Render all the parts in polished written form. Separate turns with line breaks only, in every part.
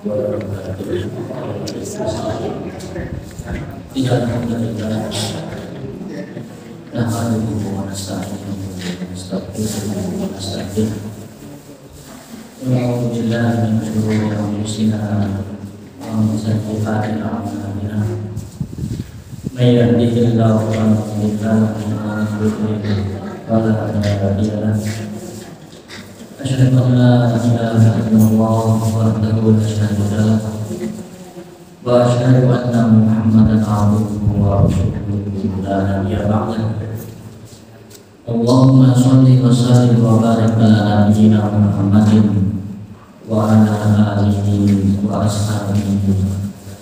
wabarakatuh. Tidak alhamdulillah. Nahmaduhu wa nasta'inuhu wa nastaghfiruhu wa nastaghfiruh. Wa na'udzu billahi min shururi anfusina wa min sayyi'ati a'malina. May yahdihillahu fala mudilla lahu wa man yudlil fala hadiya lahu. Asyhadu an la ilaha illallah wahdahu la syarika lahu wa asyhadu anna Muhammadan abduhu wa rasuluhu la nabiyya ba'dahu. Allahumma shalli wa sallim wa barik ala nabiyyina Muhammadin wa ala alihi wa ashabihi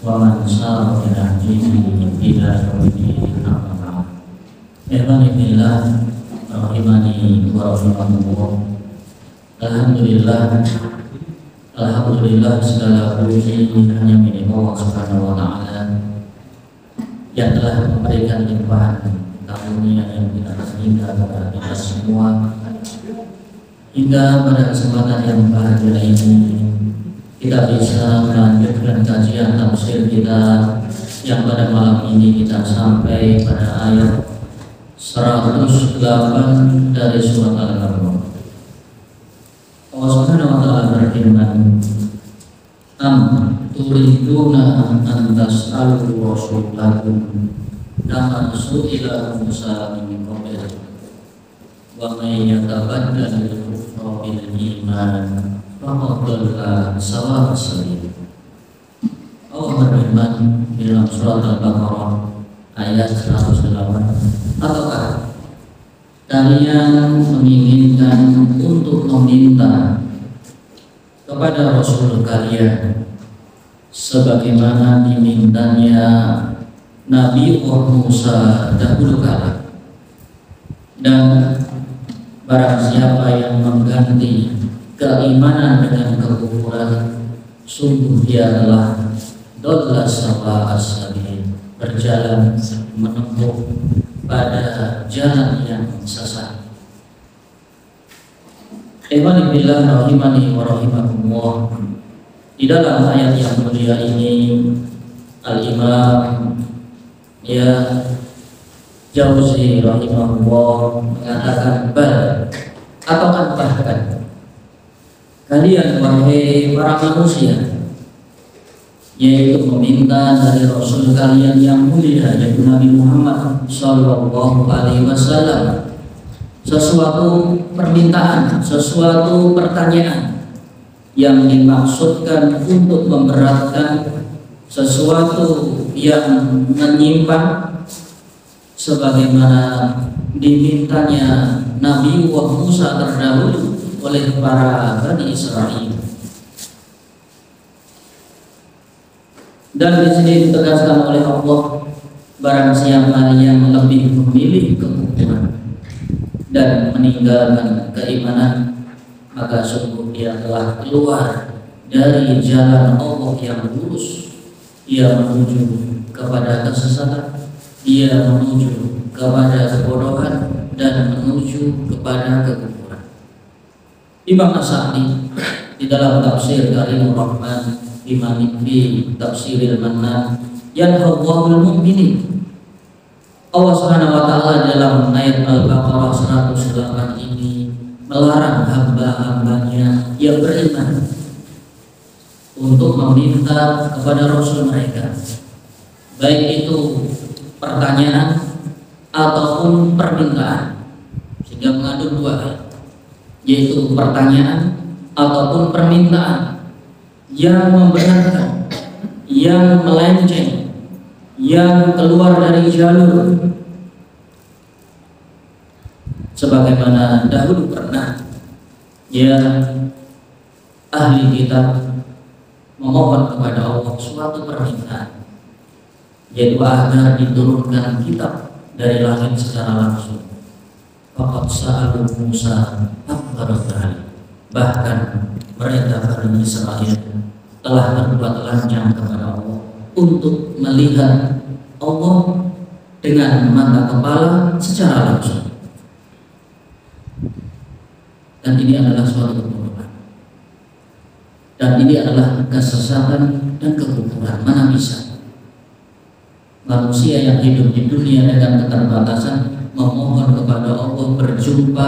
wa man sara bi nahjihi ila yaumil qiyamah. Ikhwani fillah rahimani wa rahimakumullah. Alhamdulillah segala puji hanya milik Allah Subhanahu wa taala yang telah memberikan limpahan karunia yang tidak terhingga kepada kita semua, hingga pada kesempatan yang bahagia ini kita bisa melanjutkan kajian tafsir kita yang pada malam ini kita sampai pada ayat 108 dari surat Al-Baqarah. Allah Subhanahu wa taala berfirman, "Am turiduna an tas'alu rasulakum kama su'ila Musa min qabl wa may yatabaddal al-kufra bil iman faqad dhalla sawa'a as-sabil." Allah berfirman dalam surat Al-Baqarah ayat 108, "Ataukah kalian menginginkan untuk meminta kepada Rasul kalian sebagaimana dimintanya Nabi Musa dahulu kala, dan barang siapa yang mengganti keimanan dengan kekufuran, sungguh dia telah dhalla sawa'a as-sabil, berjalan menempuh pada jalan yang sesat." Ikhwani billah rahimani wa rahimakumullah. Di dalam ayat yang mulia ini Al-Imam Jauzi rahimahullah mengatakan, ataukah bahkan kalian wahai para manusia, yaitu meminta dari Rasul kalian yang mulia yaitu Nabi Muhammad Sallallahu Alaihi Wasallam sesuatu permintaan, sesuatu pertanyaan yang dimaksudkan untuk memberatkan, sesuatu yang menyimpang, sebagaimana dimintanya Nabi Musa terdahulu oleh para Bani Israel. Dan di sini ditegaskan oleh Allah, barang siapa yang lebih memilih kekufuran dan meninggalkan keimanan, maka sungguh dia telah keluar dari jalan Allah yang lurus. Dia menuju kepada kesesatan, dia menuju kepada kebodohan, dan menuju kepada kekufuran. Imam As-Sa'di di dalam tafsir Karimur Rahman fi tafsiril Mannan yanfa'ul mu'minin, Allah Subhanahu wa taala dalam ayat Al-Baqarah 108 ini melarang hamba-hambanya yang beriman untuk meminta kepada Rasul mereka, baik itu pertanyaan ataupun permintaan, sehingga mengandung dua hal, yaitu pertanyaan ataupun permintaan yang memberatkan, yang melenceng, yang keluar dari jalur, sebagaimana dahulu pernah ahli kitab memohon kepada Allah suatu permintaan, yaitu agar diturunkan kitab dari langit secara langsung. Faqad sa'alu Musa akbar kali, bahkan mereka Bani Israil telah berbuat lancang kepada Allah untuk melihat Allah dengan mata kepala secara langsung. Dan ini adalah suatu kebodohan. Dan ini adalah kesesatan dan kekufuran. Mana bisa manusia yang hidup di dunia dengan keterbatasan memohon kepada Allah, berjumpa,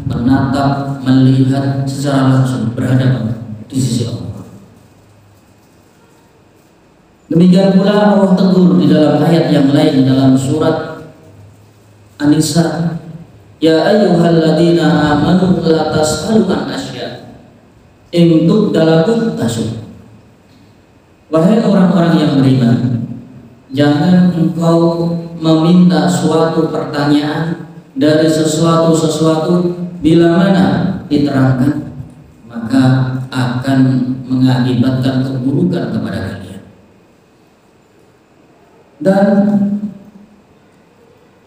menatap, melihat secara langsung, berhadapan di sisi Allah. Demikian pula Allah tegur di dalam ayat yang lain dalam surat An-Nisa, ya ayyuhalladzina amanu la tas'alu an asya in tubdalakum tasuk. Wahai orang-orang yang beriman, jangan engkau meminta suatu pertanyaan dari sesuatu bila mana diterangkan maka akan mengakibatkan keburukan kepada kalian. Dan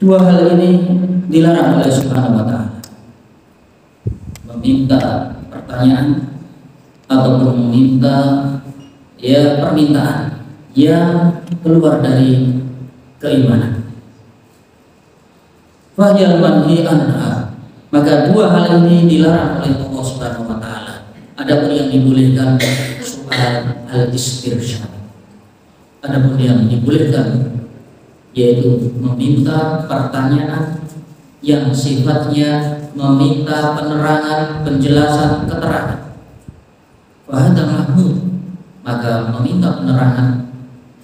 dua hal ini dilarang oleh Subhanahu wa ta'ala, meminta pertanyaan ataupun meminta permintaan yang keluar dari keimanan. Fahyal manhi anha, maka dua hal ini dilarang oleh Allah Subhanahu wa ta'ala. Adapun yang dibolehkan soal al-istirsyad, adapun yang dibolehkan yaitu meminta pertanyaan yang sifatnya meminta penerangan, penjelasan, keterangan. Fahadha mahmud, maka meminta penerangan,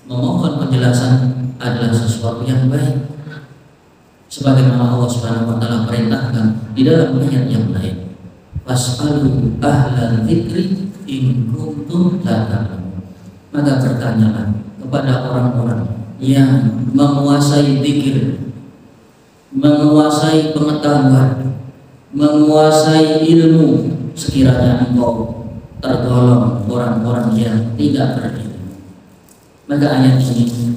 memohon penjelasan adalah sesuatu yang baik, sebagaimana Allah Subhanahu wa ta'ala perintahkan di dalam ayat yang lain, fas'alu ahlan dzikri in kuntum la ta'lamun. Maka bertanyalah kepada orang-orang yang menguasai zikir, menguasai pengetahuan, menguasai ilmu, sekiranya engkau tergolong orang-orang yang tidak berilmu. Maka ayat ini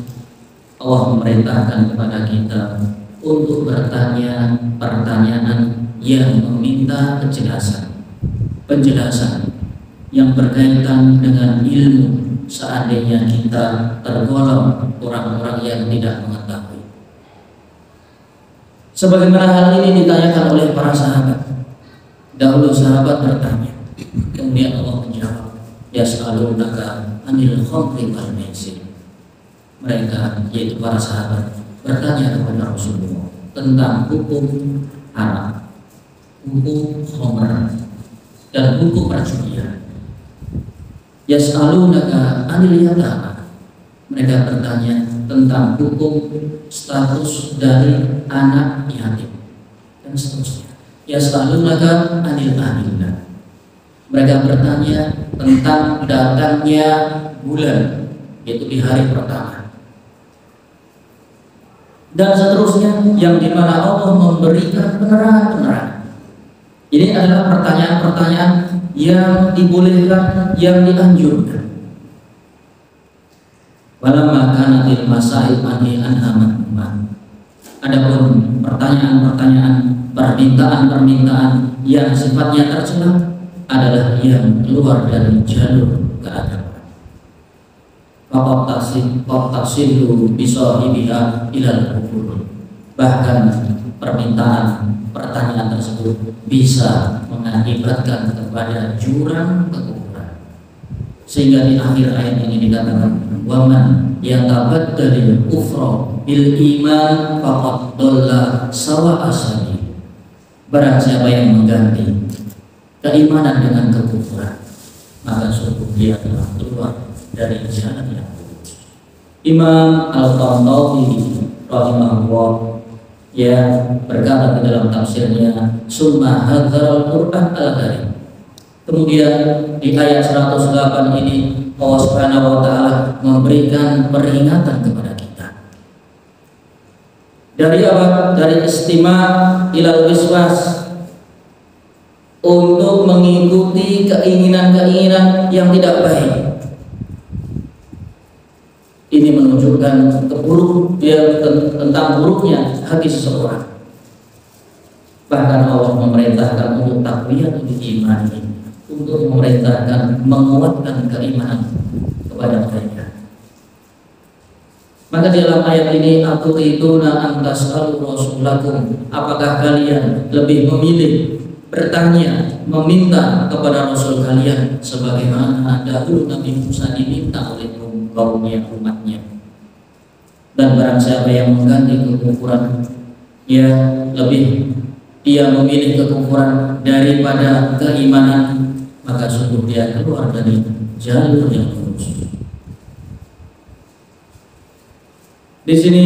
Allah memerintahkan kepada kita untuk bertanya pertanyaan yang meminta penjelasan yang berkaitan dengan ilmu, seandainya kita tergolong orang-orang yang tidak mengetahui. Sebagaimana hal ini ditanyakan oleh para sahabat. Dahulu sahabat bertanya, kemudian Allah menjawab, yas'alunaka anil khamri wal maisir. Mereka, yaitu para sahabat, bertanya kepada Rasulullah tentang hukum haram, hukum khamr, dan hukum perjudian. Yas'alunaka anil yatama, mereka bertanya tentang hukum status dari anak yatim dan seterusnya. Yas'alunaka anil ahillah, mereka bertanya tentang datangnya bulan, yaitu di hari pertama, dan seterusnya, yang dimana Allah memberikan penerangan. Ini adalah pertanyaan-pertanyaan yang dibolehkan, yang dianjurkan. Walamma kanatil masail anhi anha madhmuman. Adapun pertanyaan-pertanyaan, permintaan-permintaan yang sifatnya tercela adalah yang keluar dari jalur keagamaan. Faqtasilu bisahibiha ilal kufur. Bahkan pertanyaan tersebut bisa mengakibatkan kepada jurang kekufuran. Sehingga di akhir ayat ini dikatakan, waman yatabaddalil kufra bil iman faqad dhalla sawa'a sabil. Barang siapa yang mengganti keimanan dengan kekufuran, maka sungguh dia telah keluar dari jalan yang lurus. Imam Al-Qurtubi rahimahullah berkata di dalam tafsirnya, summa hadzal Qur'an al-Karim. Kemudian di ayat 108 ini Allah Subhanahu wa ta'ala memberikan peringatan kepada kita. Dari apa? Dari istima' ilal wiswas, untuk mengikuti keinginan-keinginan yang tidak baik. Ini menunjukkan tentang buruknya hati seseorang. Bahkan Allah memerintahkan untuk takwiyah iman ini, untuk memerintahkan menguatkan keimanan kepada mereka. Maka dalam ayat ini, aturiduna an tas'alu rasulakum, apakah kalian lebih memilih bertanya, meminta kepada Rasul kalian sebagaimana dahulu Nabi Musa diminta oleh kaumnya, umatnya. Dan barang siapa yang mengganti kekufuran, dia memilih kekufuran daripada keimanan, maka sungguh dia keluar dari jalur yang lurus. Di sini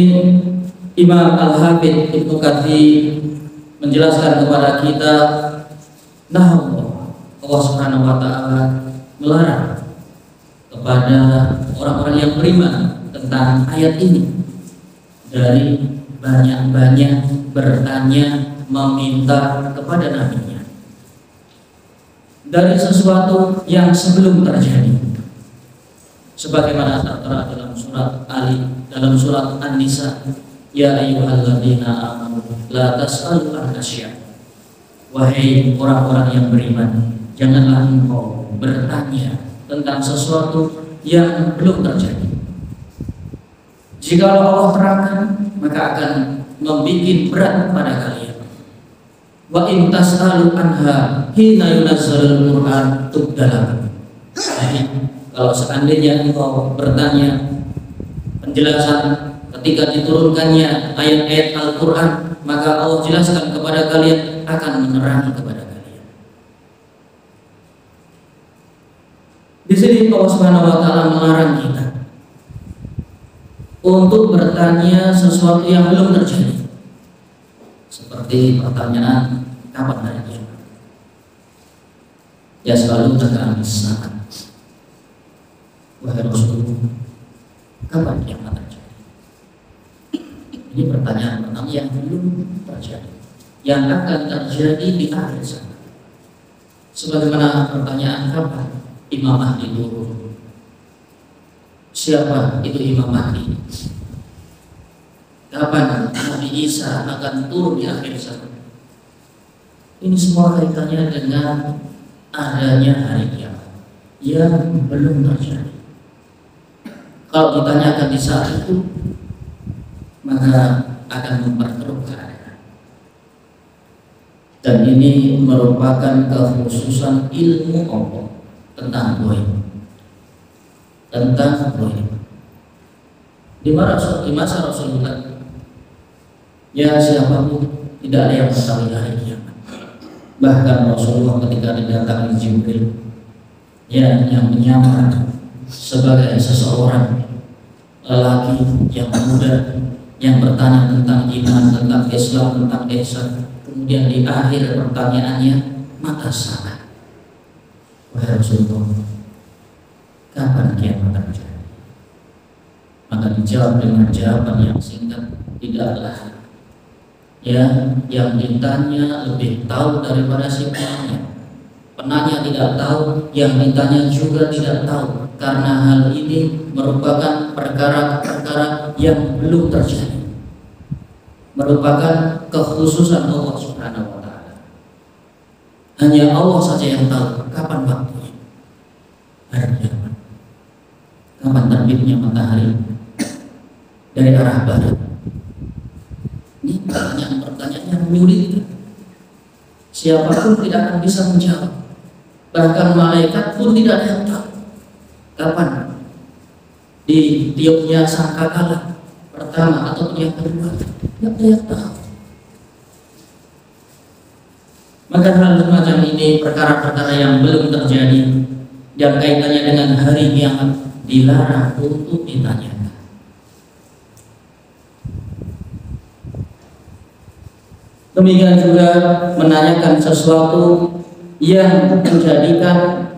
Imam Al-Hafidz Ibnu Katsir menjelaskan kepada kita, Allah Subhanahu wa taala melarang kepada orang-orang yang beriman tentang ayat ini dari banyak-banyak bertanya, meminta kepada nabinya dari sesuatu yang sebelum terjadi, sebagaimana tertera dalam surat An-Nisa, ya ayyuhalladzina amanu la tas'alu an asya'. Wahai orang-orang yang beriman, janganlah engkau bertanya tentang sesuatu yang belum terjadi. Jika Allah terangkan, maka akan membuat berat pada kalian. Wa in tas'alu anha hina yunazzalul Qur'an tubdalah. Kalau seandainya engkau bertanya penjelasan ketika diturunkannya ayat-ayat Al-Quran, maka Allah jelaskan kepada kalian, akan menerangi kepada kalian. Di sini Allah Subhanahu wa taala melarang kita untuk bertanya sesuatu yang belum terjadi. Seperti pertanyaan kapan hari kiamat. Ya selalu terkait saat. Wahai Rasulullah, kapan kiamat terjadi? Ini pertanyaan pertama yang belum terjadi, yang akan terjadi di akhir zaman. Sebagaimana pertanyaan kapan Imam Mahdi turun? Siapa itu Imam Mahdi? Kapan Nabi Isa akan turun di akhir zaman? Ini semua kaitannya dengan adanya hari kiamat yang belum terjadi. Kalau ditanyakan di saat itu, maka akan memperkeruh keadaan. Dan ini merupakan kekhususan ilmu Allah tentang gaib. Di masa Rasulullah, ya siapapun tidak ada yang mengetahui hari kiamat. Bahkan Rasulullah ketika didatangi Jibril, yang menyamar sebagai seseorang lelaki yang muda yang bertanya tentang iman, tentang Islam, tentang ihsan. Kemudian di akhir pertanyaannya, mata saat. Wahai Rasulullah, kapan kiamat terjadi? Maka dijawab dengan jawaban yang singkat, tidaklah. Yang ditanya lebih tahu daripada si penanya. Penanya tidak tahu, yang ditanya juga tidak tahu, karena hal ini merupakan perkara-perkara yang belum terjadi, merupakan kekhususan Allah Subhanahu wa taala. Hanya Allah saja yang tahu kapan waktunya. Hari kiamat. Kapan terbitnya matahari dari arah barat? Ini pertanyaan yang menyulitkan. Siapapun tidak akan bisa menjawab. Bahkan malaikat pun tidak ada yang tahu kapan di tiupnya sangkakala pertama atau yang kedua. Tidak ada yang tahu. Maka hal semacam ini perkara-perkara yang belum terjadi dan kaitannya dengan hari kiamat dilarang untuk ditanyakan. Demikian juga menanyakan sesuatu yang menjadikan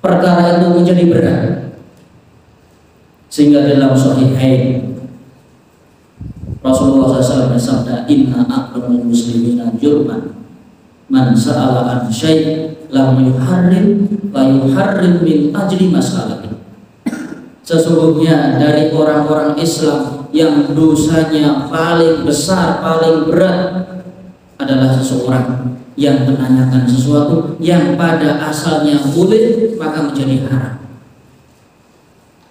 perkara itu menjadi berat. Sehingga dalam Sahihain Rasulullah SAW bersabda, inna aqramul muslimina jurman man sa'ala an syai' lam yuharrim la yuharrim min ajli mas'alati. Sesungguhnya dari orang-orang Islam yang dosanya paling besar, paling berat adalah seseorang yang menanyakan sesuatu yang pada asalnya boleh maka menjadi haram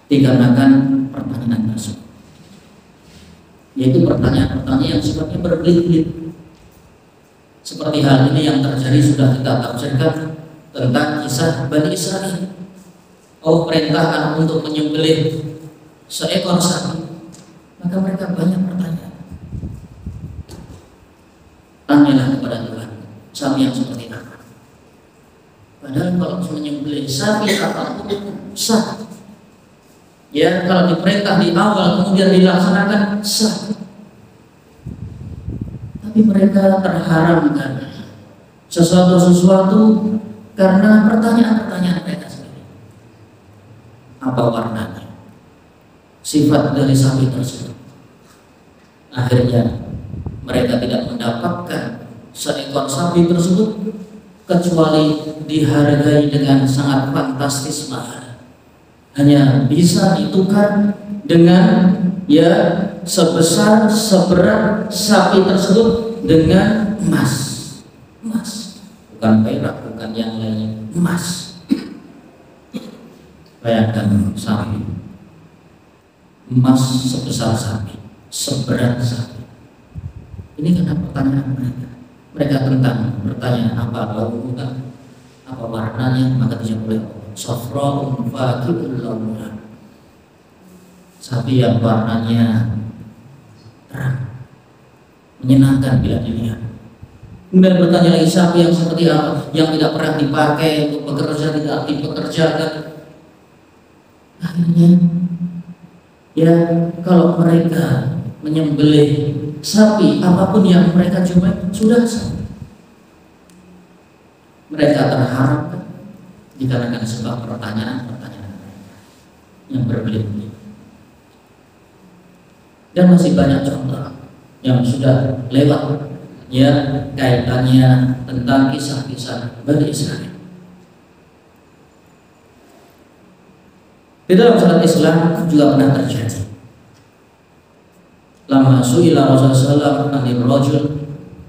dikarenakan pertanyaan tersebut, yaitu pertanyaan-pertanyaan yang sifatnya berbelit-belit. Seperti hal ini yang terjadi sudah kita tafsirkan tentang kisah Bani Israil. Allah perintahkan untuk menyembelih seekor sapi, maka mereka banyak bertanya. Tanyalah kepada Tuhan, sapi yang seperti apa? Padahal kalau menyembelih sapi apapun sah. Ya, kalau diperintah di awal kemudian dilaksanakan sah. Tapi mereka terharamkan sesuatu karena pertanyaan-pertanyaan mereka sendiri. Apa warnanya? Sifat dari sapi tersebut. Akhirnya mereka tidak mendapatkan seekor sapi tersebut kecuali dihargai dengan sangat fantastis mahal. Hanya bisa ditukar dengan seberat sapi tersebut dengan emas. Emas, bukan perak, bukan yang lain, emas. Bayangkan sapi, emas sebesar sapi, seberat sapi. Ini karena pertanyaan mereka. Mereka tentang bertanya apa baunya, apa warnanya, maka dijawab oleh safra'un faqi'ul launha. Sapi yang warnanya terang, menyenangkan bila dilihat. Kemudian bertanya lagi, sapi yang seperti apa? Yang tidak pernah dipakai untuk bekerja, tidak dipekerjakan. Akhirnya, ya kalau mereka menyembelih sapi apapun yang mereka jumpai sudah sah. Mereka terharap dikarenakan sebab pertanyaan-pertanyaan yang berbelit-belit. Dan masih banyak contoh yang sudah lewat ya kaitannya tentang kisah-kisah Bani Israil. Di dalam syariat Islam juga pernah terjadi. Lama su'ila Rasulullah sallallahu alaihi wasallam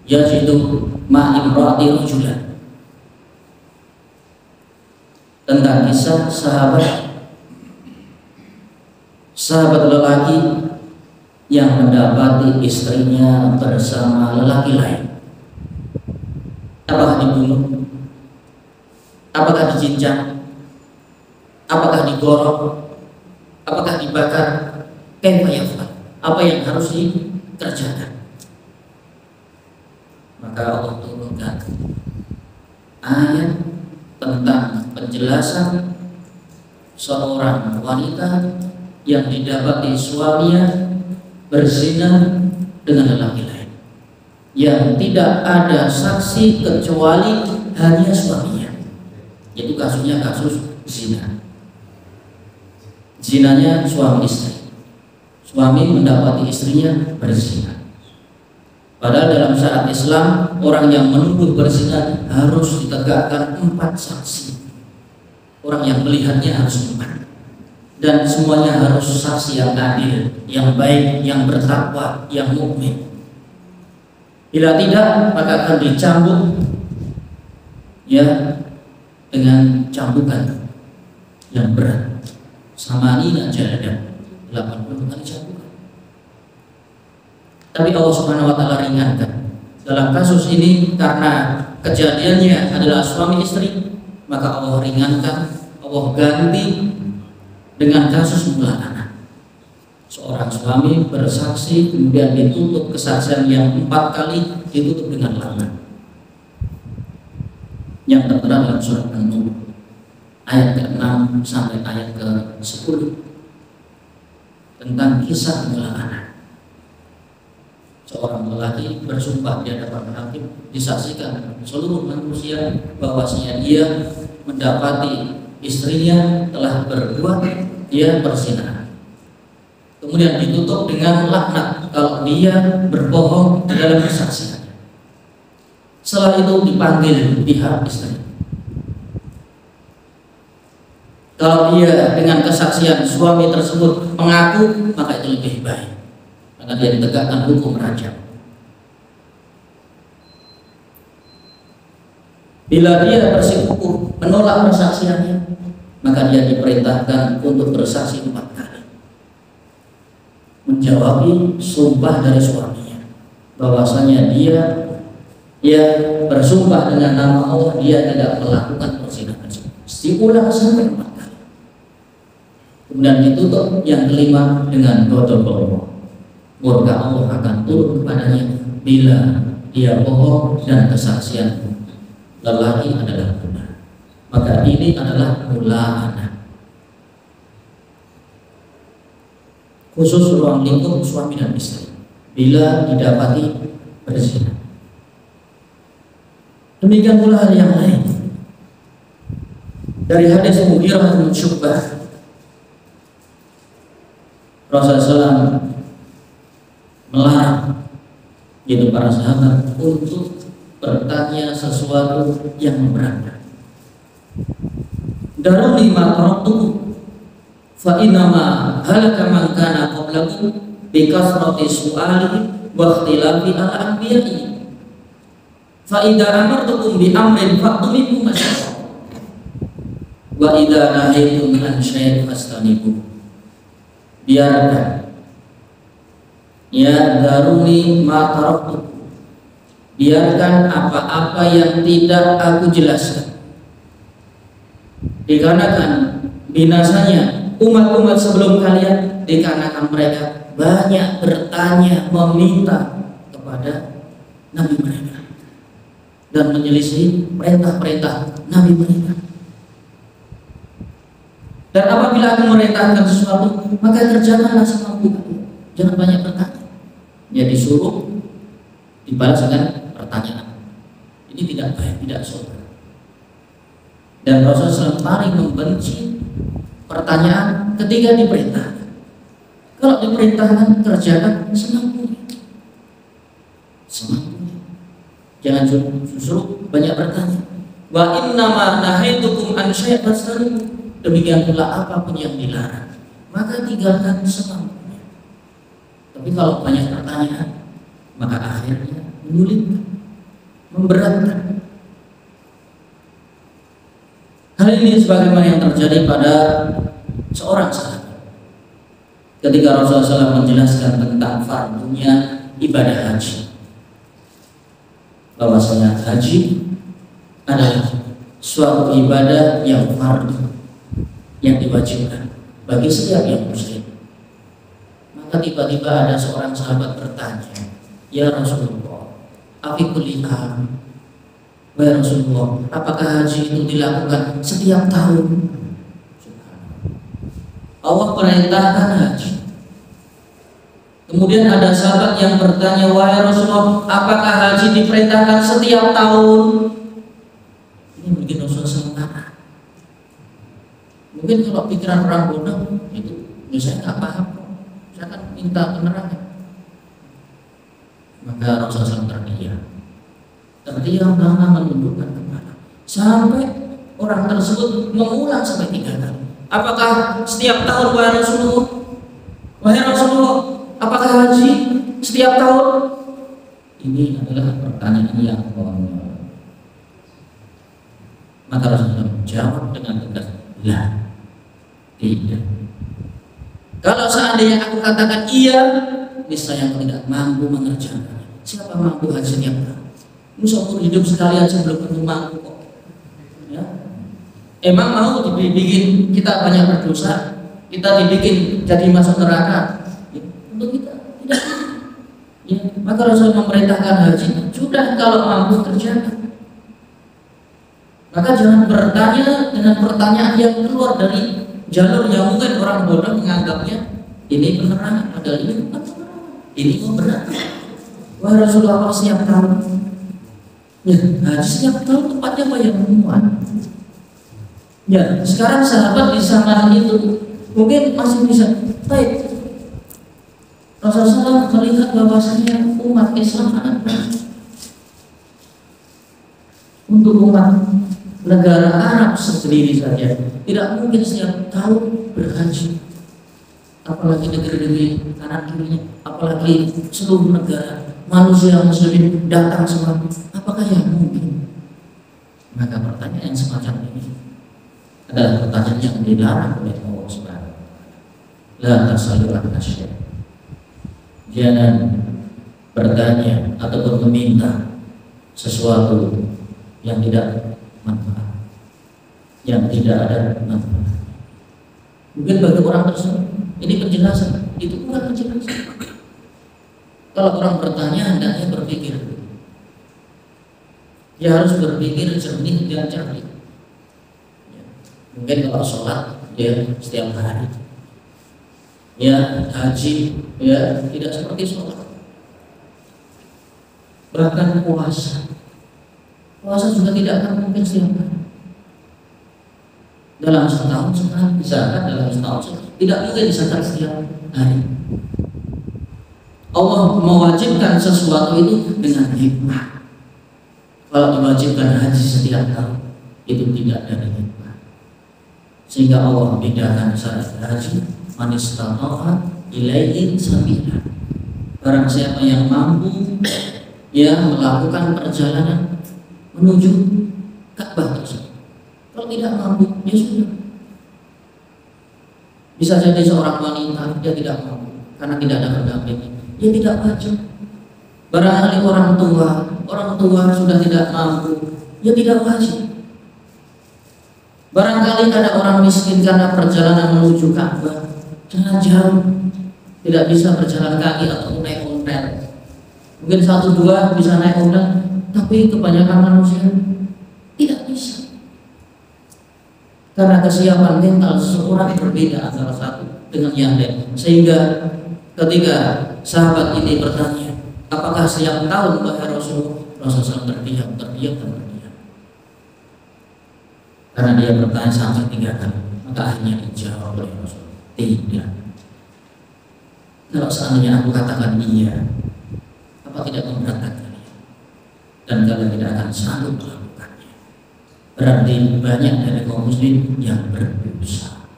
yajidu ma'imra'ati rajulan. Tentang kisah sahabat lelaki yang mendapati istrinya bersama lelaki lain. Apakah dibunuh? Apakah dicincang? Apakah digorok? Apakah dibakar? Kaifa yaf'al? Apa yang harus dikerjakan? Maka Allah turunkan ayat tentang penjelasan seorang wanita yang didapati suaminya berzina dengan lelaki lain, yang tidak ada saksi kecuali hanya suaminya. Itu kasusnya kasus zina. Zinanya suami istri. Suami mendapati istrinya berzina. Padahal dalam syariat Islam orang yang menuduh berzina harus ditegakkan 4 saksi. Orang yang melihatnya harus 4. Dan semuanya harus saksi yang adil, yang baik, yang bertakwa, yang mukmin. Bila tidak, maka akan dicambuk ya dengan cambukan yang berat. Samanina jaladan, 80 kali cambukan. Tapi Allah Subhanahu wa taala ringankan. Dalam kasus ini karena kejadiannya adalah suami istri, maka Allah ringankan, Allah ganti dengan kasus mula anak. Seorang suami bersaksi kemudian ditutup kesaksian yang 4 kali, ditutup dengan laknat. Yang tertera dalam surat An-Nur ayat ke-6 sampai ayat ke-10 tentang kisah mula anak. Seorang lelaki bersumpah di hadapan hakim, disaksikan seluruh manusia bahwasanya dia mendapati istrinya telah berbuat berzina. Kemudian ditutup dengan laknat kalau dia berbohong di dalam kesaksiannya. Setelah itu dipanggil pihak istri. Kalau dia dengan kesaksian suami tersebut mengaku, maka itu lebih baik. Maka dia ditegakkan hukum rajam. Bila dia bersikukuh menolak persaksiannya, maka dia diperintahkan untuk bersaksi 4 kali, menjawabi sumpah dari suaminya bahwasanya dia Ia bersumpah dengan nama Allah, dia tidak melakukan perzinahan. Diulang sampai 4 kali. Kemudian ditutup yang kelima dengan ghadab Allah. Murka Allah akan turun kepadanya bila dia bohong dan kesaksian lelaki adalah benar. Maka ini adalah mula'anah. Khusus ruang lingkup suami dan istri bila didapati berzina. Demikian pula hal yang lain. Dari hadis Mughirah bin Syu'bah, Rasulullah SAW melarang yaitu para sahabat untuk bertanya sesuatu yang memberatkan. Daruni ma taraktukum fa innama halaka man kana qablakum bi kasrati su'ali wa ikhtilafi al-anbiya'i fa idza amartukum bi amrin fa'tu minhu masyarakat wa idza nahaytum an syai'in fastanibu. Biarkan ya daruni ma taraktukum, biarkan apa-apa yang tidak aku jelaskan, dikarenakan binasanya umat-umat sebelum kalian dikarenakan mereka banyak bertanya meminta kepada Nabi mereka dan menyelisih perintah-perintah Nabi mereka. Dan apabila aku merintahkan sesuatu, maka kerjakanlah semampu kalian. Jangan banyak bertanya. Ya disuruh dibalas dengan pertanyaan. Ini tidak baik, tidak sopan. Dan Rasulullah SAW paling membenci pertanyaan ketika diperintahkan. Kalau diperintahkan kerjakan semampunya. Semampunya. Jangan justru banyak bertanya. Wa innama nahaitukum an syai'in fastanibu. Demikian pula apapun yang dilarang, maka tinggalkan semampunya. Tapi kalau banyak pertanyaan, maka akhirnya menyulitkan, memberatkan. Hal ini sebagaimana yang terjadi pada seorang sahabat ketika Rasulullah SAW menjelaskan tentang fardunya ibadah haji, bahwasanya haji adalah suatu ibadah yang fardu, yang diwajibkan bagi setiap yang muslim. Maka tiba-tiba ada seorang sahabat bertanya, ya Rasulullah, afi kulli am, wahai Rasulullah, apakah haji itu dilakukan setiap tahun? Allah perintahkan haji. Kemudian ada sahabat yang bertanya, wahai Rasulullah, apakah haji diperintahkan setiap tahun? Ini mungkin Rasulullah SAW. Mungkin kalau pikiran orang bodoh itu, saya nggak paham, saya akan minta penerangan. Maka Rasulullah SAW terdiam lama menundukkan kepala sampai orang tersebut mengulang sampai 3 kali. Apakah setiap tahun wahai Rasulullah? Wahai Rasulullah, apakah haji setiap tahun? Ini adalah pertanyaan yang konyol. Maka Rasulullah menjawab dengan tegas, lah, tidak. Kalau seandainya aku katakan iya, niscaya aku tidak mampu mengerjakannya. Siapa mampu haji setiap tahun? Seumur hidup sekali aja belum tentu mampu kok. Ya. Emang mau dibikin kita banyak berdosa, kita dibikin jadi masuk neraka? Ya, untuk kita tidak. Ya, maka Rasul memerintahkan haji, sudah kalau mampu kerjakan. Maka jangan bertanya dengan pertanyaan yang keluar dari jalur yang mungkin orang bodoh menganggapnya ini penerangan, padahal ini bukan penerangan. Ini kok berat. Wah Rasulullah setiap tahun. Ya, haji setiap tahun tempatnya banyak pertemuan. Ya, sekarang sahabat di zaman itu mungkin masih bisa. Baik. Rasulullah melihat bahwasanya umat Islam sangat banyak. Untuk umat negara Arab sendiri saja tidak mungkin setiap tahun berhaji, apalagi negeri-negeri kanan kirinya, apalagi seluruh negara manusia muslimin datang semua. Apakah yang mungkin? Maka pertanyaan yang semacam ini adalah pertanyaan yang dilarang oleh Allah Subhanahu wa taala. La tasalu an asya. Jangan bertanya ataupun meminta sesuatu yang tidak manfaat, yang tidak ada manfaat. Mungkin bagi orang tersebut ini penjelasan, itu bukan penjelasan. Kalau orang bertanya, hendaknya berpikir. Dia harus berpikir jernih dan cerdik. Mungkin kalau sholat ya setiap hari, ya haji ya tidak seperti sholat. Bahkan puasa juga tidak akan mungkin setiap hari. Dalam setahun sekali, zakat dalam setahun sekali, tidak mungkin zakat setiap hari. Allah mewajibkan sesuatu itu dengan hikmah. Kalau diwajibkan haji setiap tahun, itu tidak dari hikmah. Sehingga Allah bedakan syarat haji, man istata'a ilaihi sabila. Barang siapa yang mampu ya melakukan perjalanan menuju Ka'bah tersebut. Kalau tidak mampu, ya sudah. Bisa jadi seorang wanita dia tidak mampu karena tidak ada pendamping, dia tidak wajib. Barangkali orang tua sudah tidak mampu, ya tidak wajib. Barangkali ada orang miskin karena perjalanan menuju Ka'bah sangat jauh, tidak bisa berjalan kaki atau naik ontel. Mungkin 1-2 bisa naik ontel, tapi kebanyakan manusia tidak bisa. Karena kesiapan mental seseorang berbeda antara satu dengan yang lain. Sehingga ketika sahabat ini bertanya, apakah setiap tahun wahai Rasulullah terdiam. Karena dia bertanya sampai 3 kali, maka akhirnya dijawab oleh Rasul, tidak. Kalau seandainya aku katakan iya, apa tidak memberatkan kalian? Dan kalian tidak akan sanggup melakukannya. Berarti banyak dari kaum muslim yang berdosa.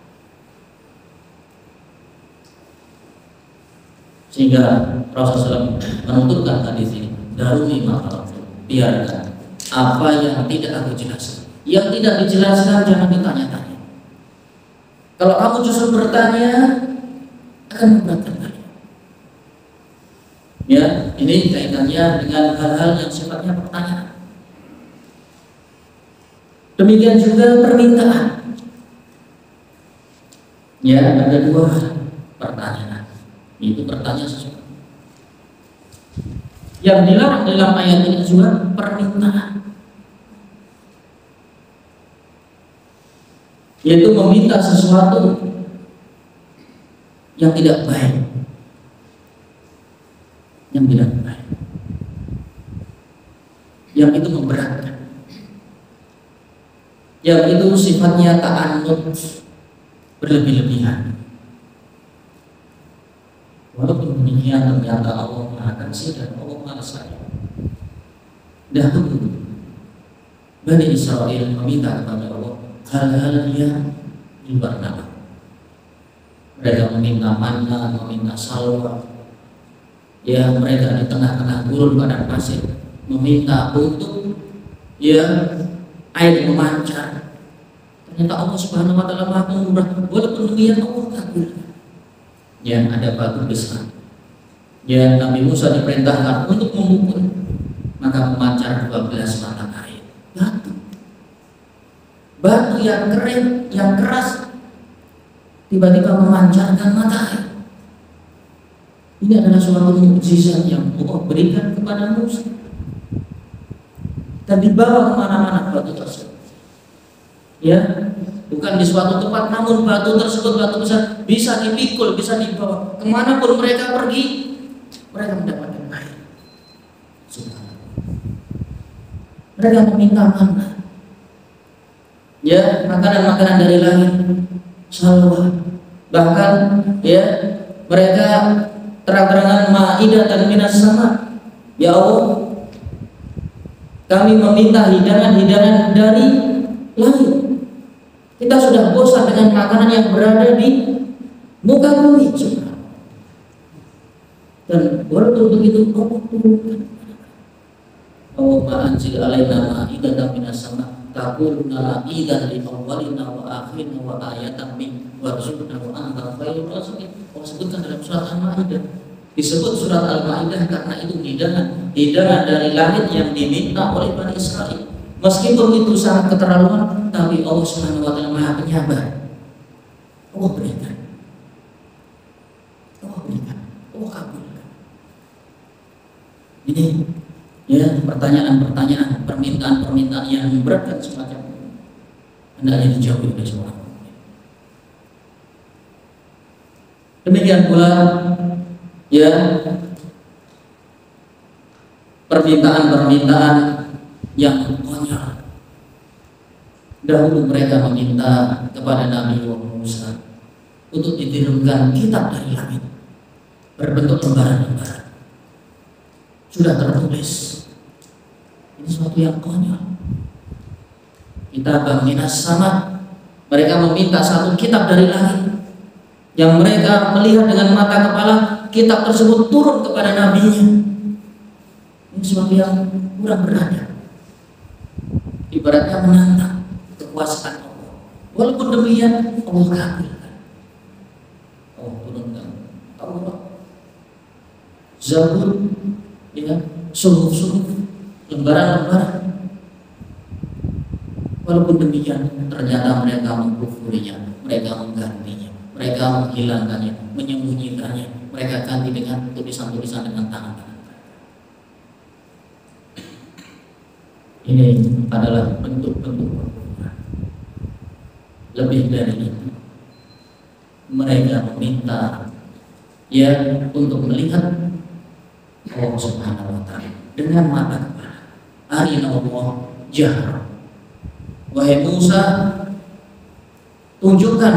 Sehingga Rasulullah menuturkan hadis ini, daruni ma'al, biarkan apa yang tidak aku jelaskan. Yang tidak dijelaskan jangan ditanya-tanya. Kalau kamu justru bertanya, akan memberatkan kalian. Ya, ini kaitannya dengan hal-hal yang sifatnya pertanyaan. Demikian juga permintaan. Ya, ada 2 pertanyaan. Itu bertanya sesuatu. Yang dilarang dalam ayat ini juga permintaan, yaitu meminta sesuatu yang tidak baik, yang itu memberatkan, yang itu sifatnya ta'annud, berlebih-lebihan. Walaupun demikian ternyata Allah Maha Kasih dan Allah Maha Sayang. Dahulu Bani Israel meminta kepada Allah hal-hal yang di luar nalar. Mereka meminta manna, meminta salwa. Ya, mereka di tengah-tengah gurun padang pasir meminta untuk ya air memancar. Ternyata Allah Subhanahu wa taala Maha Pemurah. Walaupun demikian Allah kabulkan. Ya, ada batu besar. Ya, Nabi Musa diperintahkan untuk memukul, maka memancar 12 mata air. Batu yang kering, yang keras, tiba-tiba memancarkan mata air. Ini adalah suatu mukjizat yang Allah berikan kepada Musa. Dan dibawa kemana-mana batu tersebut. Ya, bukan di suatu tempat, namun batu tersebut, batu besar, bisa dipikul, bisa dibawa kemanapun mereka pergi, mereka mendapatkan air. Mereka meminta mana? Ya, makanan-makanan dari langit, salwa. Bahkan ya, mereka terang-terangan ma'idatan minas sama. Ya Allah, kami meminta hidangan-hidangan dari langit. Kita sudah bosan dengan makanan yang berada di muka bumi. Dan walaupun begitu Allah turunkan. Allahumma anzil alaina ma'idatan minas sama, taquluna idzan li awwalina wa akhirina wa ayatan min warzuqna wa anta khairur raziqin. Allah sebutkan dalam surat Al-Maidah, Disebut surat Al-Maidah karena itu hidangan dari langit yang diminta oleh Bani Israel. Meskipun itu sangat keterlaluan, tapi Allah Subhanahu wa taala Maha Penyabar. Allah berikan. Allah kabulkan. Ini ya pertanyaan-pertanyaan, permintaan-permintaan yang memberatkan semacam ini hendaknya dijauhi oleh seorang mukmin. Demikian pula ya permintaan-permintaan yang konyol. Dahulu mereka meminta kepada Nabi Musa untuk diturunkan kitab dari langit berbentuk lembaran-lembaran. Sudah tertulis. Ini sesuatu yang konyol. Kitab minas sama. Mereka meminta satu kitab dari langit yang mereka melihat dengan mata kepala kitab tersebut turun kepada nabinya. Ini sesuatu yang kurang beradab. Ibaratnya menantang kekuasaan Allah. Walaupun demikian Allah kabulkan. Allah turunkan Taurat, Zabur, ya, suhuf-suhuf, lembaran-lembaran. Walaupun demikian ternyata mereka mengkufurinya, mereka menggantinya, mereka menghilangkannya, menyembunyikannya, mereka ganti dengan tulisan-tulisan dengan tangan-tangan. Ini adalah bentuk-bentuk perkufran. Lebih dari itu, mereka meminta ya untuk melihat Allah Subhanahu wa taala dengan mata kepala. Arina Allah jahra. Wahai Musa, tunjukkan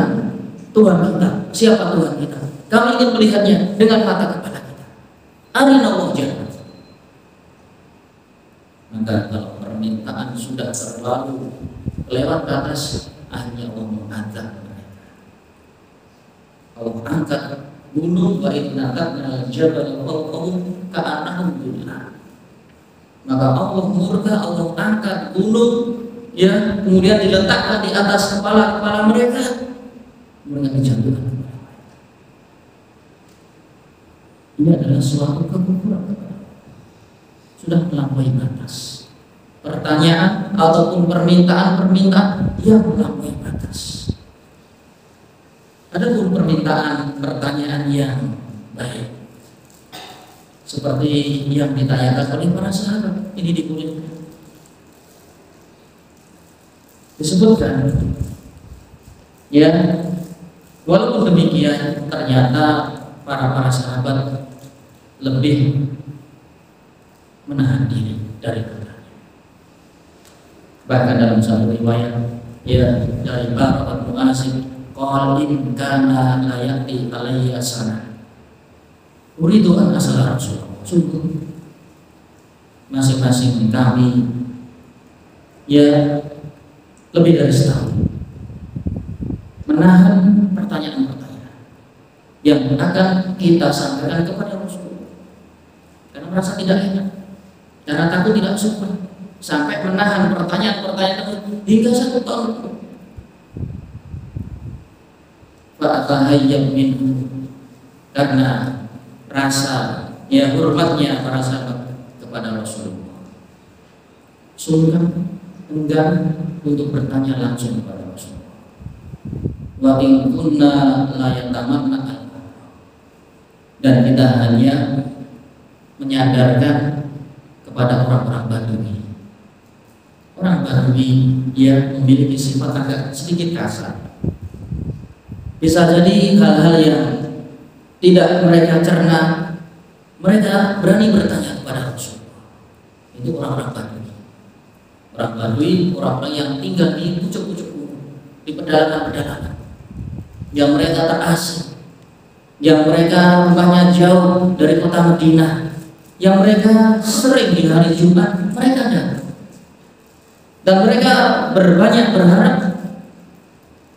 Tuhan kita. Siapa Tuhan kita? Kami ingin melihatnya dengan mata kepala kita. Arina Allah jahra. Maka kalau permintaan sudah terlalu lewat batas, akhirnya Allah mengangkat mereka. Allah angkat gunung wa innatatna al-jabal fawqahum ka'annahum dhullah. Maka Allah murka, Allah angkat gunung ya, kemudian diletakkan di atas kepala mereka. Mereka dijatuhkan. Ini adalah suatu kekufuran. Sudah melampaui batas. Pertanyaan ataupun permintaan yang melampaui batas. Adapun pertanyaan yang baik, seperti yang ditanyakan oleh para sahabat, ini dibolehkan. Disebutkan, ya, walaupun demikian ternyata para sahabat lebih menahan diri dari bertanya. Bahkan dalam satu riwayat, ya, dari Bara bin Azib, qala in kana la ya'ti alayya sana uridu an asala Rasulullah. Sungguh masing-masing kami ya lebih dari setahun menahan pertanyaan-pertanyaan yang akan kita sampaikan kepada Rasulullah karena merasa tidak enak, karena takut tidak sopan, sampai menahan pertanyaan-pertanyaan hingga 1 tahun. Fa'atahayyab minhu, karena rasa ya hormatnya para sahabat kepada Rasulullah, sungkan enggan untuk bertanya langsung kepada Rasulullah. Wa in kunna la yatamanna, dan kita hanya menyadarkan kepada orang-orang Badui. Orang Badui yang memiliki sifat agak sedikit kasar. Bisa jadi hal-hal yang tidak mereka cerna, mereka berani bertanya kepada Rasulullah. Itu orang-orang Badui. Orang Badui, orang-orang yang tinggal di pucuk-pucuk gunung, di pedalaman-pedalaman, yang mereka terasing, yang mereka rumahnya jauh dari kota Madinah, yang mereka sering di hari Jumat mereka datang, dan mereka berbanyak berharap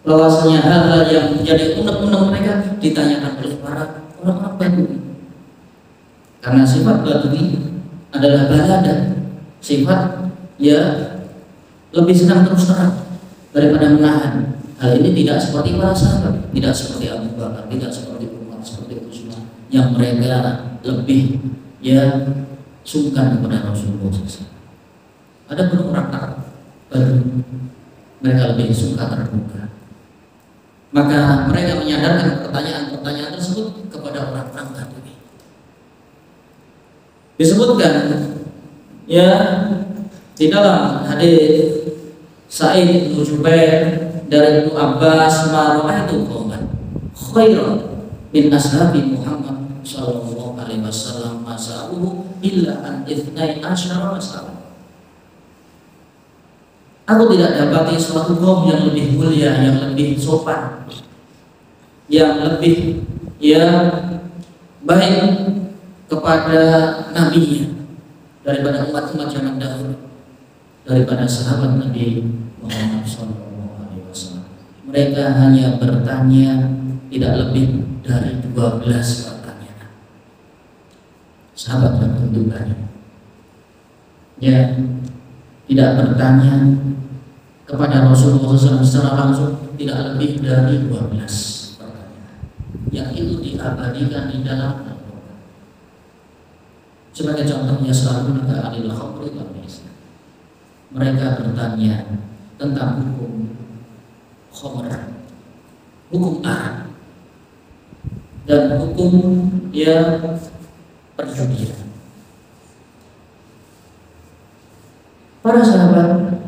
bahwasanya hal-hal yang menjadi unek-unek mereka ditanyakan oleh para orang-orang Badui. Karena sifat Badui adalah balada, sifat ya lebih senang terus terang daripada menahan. Hal ini tidak seperti para sahabat, tidak seperti Abu Bakar, tidak seperti Umar, seperti Utsman, yang mereka lebih ya sungkan kepada Rasulullah SAW. Ada pun orang Arab baru mereka lebih suka terbuka. Maka mereka menyadarkan pertanyaan-pertanyaan tersebut kepada orang-orang Badui. Disebutkan ya di dalam hadis Sa'id bin Jubair dari Ibnu Abbas, ma ra'aitu qauman khairan min ashabi Muhammad sallallahu alaihi wasallam masa'uhu illa an ithnai asyara masalah. Aku tidak dapati suatu kaum yang lebih mulia, yang lebih sopan, yang lebih ya baik kepada nabinya daripada umat-umat zaman dahulu, daripada sahabat Nabi Muhammad SAW. Mereka hanya bertanya tidak lebih dari 12 pertanyaan. Sahabat yang tentu banyak, ya tidak bertanya kepada Rasulullah SAW secara langsung tidak lebih dari 12 pertanyaan yang itu diabadikan di dalam Al-Quran. Sebagai contohnya selalu negara alil khamri wal maisir. Mereka bertanya tentang hukum khamr, hukum arak, dan hukum ya perjudian. Para sahabat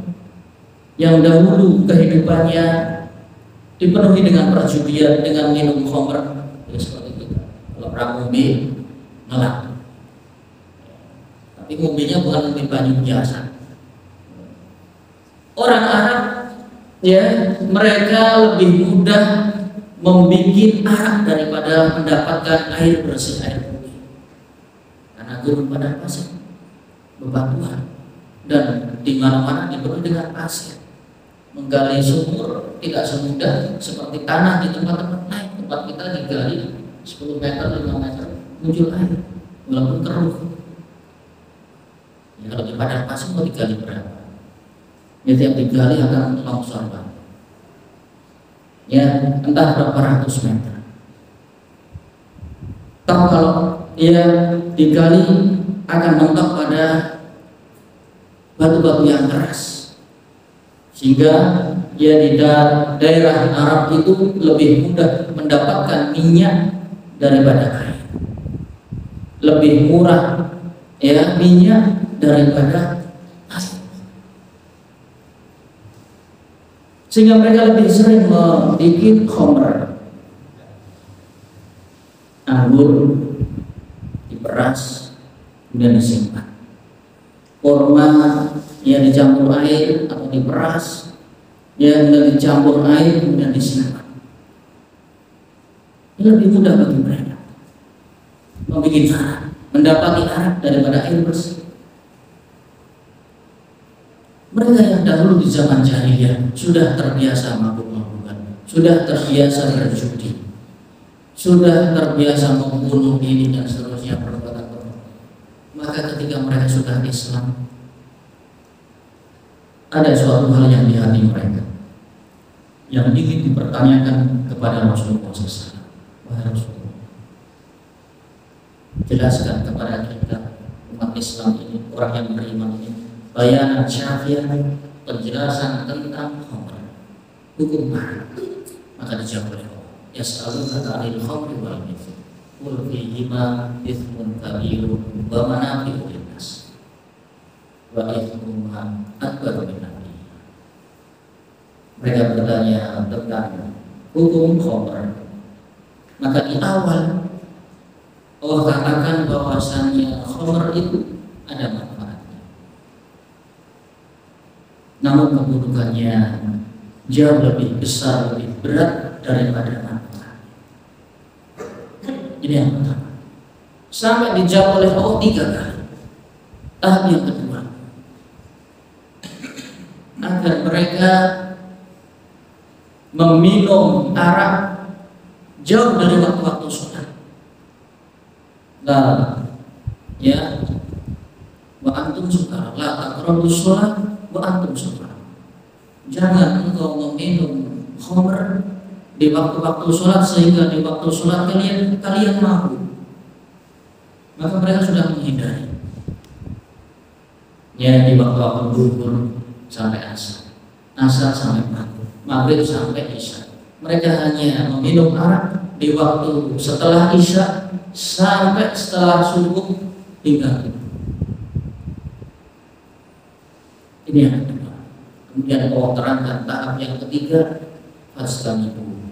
yang dahulu kehidupannya dipenuhi dengan perjudian, dengan minum khamr, ya seperti itu. Kalau orang ngombe ngelak, tapi ngombenya bukan ngombe banyu biasa. Orang Arab ya mereka lebih mudah membuat arak daripada mendapatkan air bersih, air putih, karena gurun pada pasir, bebatuan, dan di mana-mana dipenuhi dengan pasir. Menggali sumur tidak semudah seperti tanah di tempat-tempat lain. Tempat kita digali 10 meter, 5 meter muncul air walaupun keruh. Ya, kalau di padang pasir mau digali berapa? Ya tiap digali akan longsor Pak. Ya entah berapa ratus meter. Tahu kalau ya digali akan mentok pada batu-batu yang keras, sehingga ya di daerah Arab itu lebih mudah mendapatkan minyak daripada air, lebih murah ya minyak daripada air, sehingga mereka lebih sering membuat khamr, anggur diperas kemudian disimpan, kurma yang dicampur air atau diperas, yang dicampur air kemudian disimpan. Ini lebih mudah bagi mereka membuat arak, mendapati arak daripada air bersih. Mereka yang dahulu di zaman jahiliyah sudah terbiasa mabuk-mabukan, sudah terbiasa berjudi, sudah terbiasa membunuh ini dan seterusnya perbuatan-perbuatan. Maka ketika mereka sudah Islam, ada suatu hal yang di hati mereka yang ingin dipertanyakan kepada Rasulullah SAW. Wahai Rasulullah, jelaskan kepada kita umat Islam ini, orang yang beriman ini, bayanan syafi'ah, penjelasan tentang khamr, hukum arak. Maka dijawab oleh Allah, yas'alunaka 'anil khamri wal maisir qul fihima itsmun kabirun wa manafi'u lin-nas wa ithmuhuma akbar min naf'ihi. Mereka bertanya tentang hukum khamr. Maka di awal Allah katakan bahwasannya khamr itu ada manfaatnya, namun keburukannya jauh lebih besar, lebih berat daripada manfaat. Ini yang pertama. Sampai dijawab oleh Allah 3 kali. Tahap yang kedua, agar mereka meminum arak jauh dari waktu-waktu sholat. Nah, ya, wa antum sukara, la taqrabus sholat wa antum sukara. Jangan engkau meminum khamr di waktu-waktu sholat sehingga di waktu sholat kalian mabuk. maka mereka sudah menghindari. Ya, di waktu-waktu duhur sampai asar, asar sampai maghrib sampai isya. Mereka hanya meminum arak di waktu setelah isya sampai setelah subuh hingga ini yang kedua. Kemudian Allah terangkan tahap yang ketiga, fastanibu,